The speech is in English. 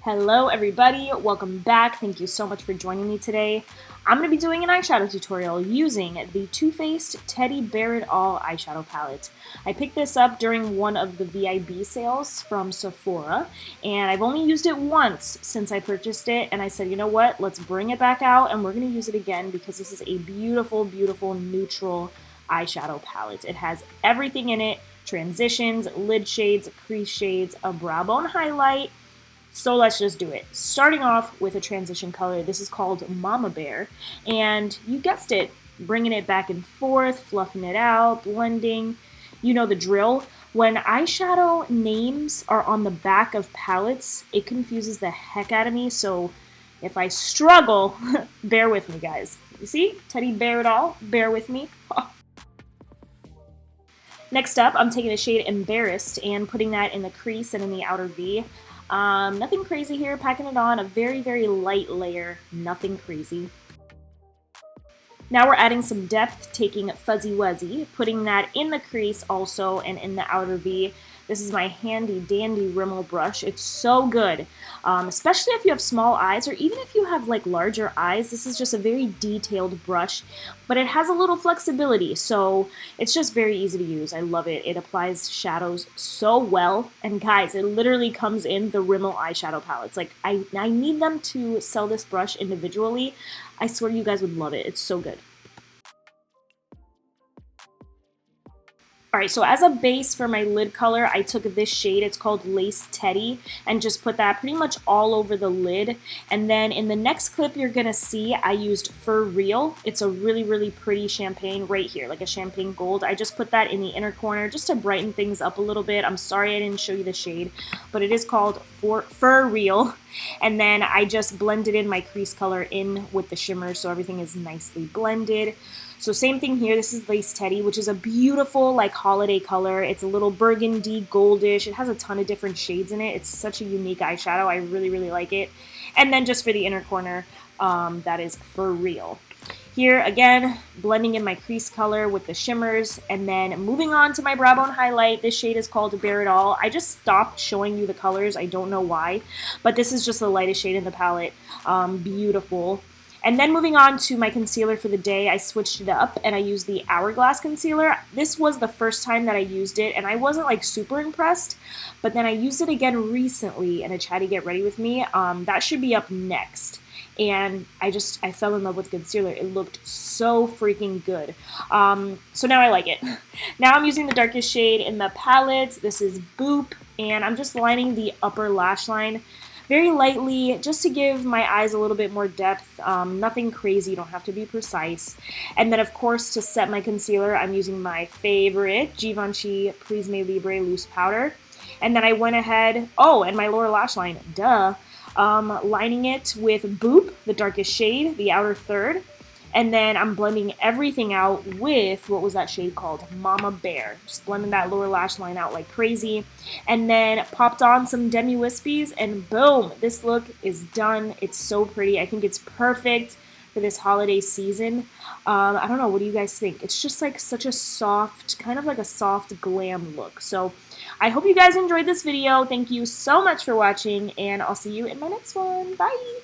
Hello everybody, welcome back. Thank you so much for joining me today. I'm going to be doing an eyeshadow tutorial using the Too Faced Teddy Bear It All eyeshadow palette. I picked this up during one of the VIB sales from Sephora, and I've only used it once since I purchased it, and I said, you know what, let's bring it back out and we're going to use it again because this is a beautiful, beautiful neutral eyeshadow palette. It has everything in it: transitions, lid shades, crease shades, a brow bone highlight. So let's just do it. Starting off with a transition color, this is called Mama Bear, and you guessed it, bringing it back and forth, fluffing it out, blending. You know the drill. When eyeshadow names are on the back of palettes, it confuses the heck out of me, so if I struggle, bear with me, guys. You see? Teddy Bear It All, bear with me. Next up, I'm taking the shade Embarrassed and putting that in the crease and in the outer V. Nothing crazy here, packing it on, a very, very light layer, nothing crazy. Now we're adding some depth, taking Fuzzy Wuzzy, putting that in the crease also and in the outer V. This is my handy dandy Rimmel brush. It's so good, especially if you have small eyes or even if you have like larger eyes. This is just a very detailed brush, but it has a little flexibility, so it's just very easy to use. I love it. It applies shadows so well, and guys, it literally comes in the Rimmel eyeshadow palettes. Like I need them to sell this brush individually. I swear you guys would love it. It's so good. Alright, so as a base for my lid color, I took this shade, it's called Lace Teddy, and just put that pretty much all over the lid. And then in the next clip you're going to see I used For Real. It's a really, really pretty champagne right here, like a champagne gold. I just put that in the inner corner just to brighten things up a little bit. I'm sorry I didn't show you the shade, but it is called For Real. And then I just blended in my crease color in with the shimmer so everything is nicely blended. So same thing here, this is Lace Teddy, which is a beautiful like holiday color. It's a little burgundy, goldish. It has a ton of different shades in it. It's such a unique eyeshadow. I really, really like it. And then just for the inner corner, that is For Real. Here, again, blending in my crease color with the shimmers, and then moving on to my brow bone highlight. This shade is called Bear It All. I just stopped showing you the colors. I don't know why, but this is just the lightest shade in the palette. Beautiful. And then moving on to my concealer for the day, I switched it up and I used the Hourglass concealer. This was the first time that I used it and I wasn't like super impressed, but then I used it again recently in a Chatty Get Ready With Me. That should be up next. And I fell in love with concealer. It looked so freaking good. So now I like it. Now I'm using the darkest shade in the palette. This is Boop, and I'm just lining the upper lash line very lightly, just to give my eyes a little bit more depth. Nothing crazy, you don't have to be precise. And then of course to set my concealer, I'm using my favorite GIVENCHY PRISME LIBRE loose powder. And then I went ahead, and my lower lash line, duh, lining it with Boop, the darkest shade, the outer third. And then I'm blending everything out with, what was that shade called? Mama Bear. Just blending that lower lash line out like crazy. And then popped on some DEMI Wispies, and boom, this look is done. It's so pretty. I think it's perfect for this holiday season. I don't know, what do you guys think? It's just like such a soft, kind of like a soft glam look. So I hope you guys enjoyed this video. Thank you so much for watching, and I'll see you in my next one. Bye!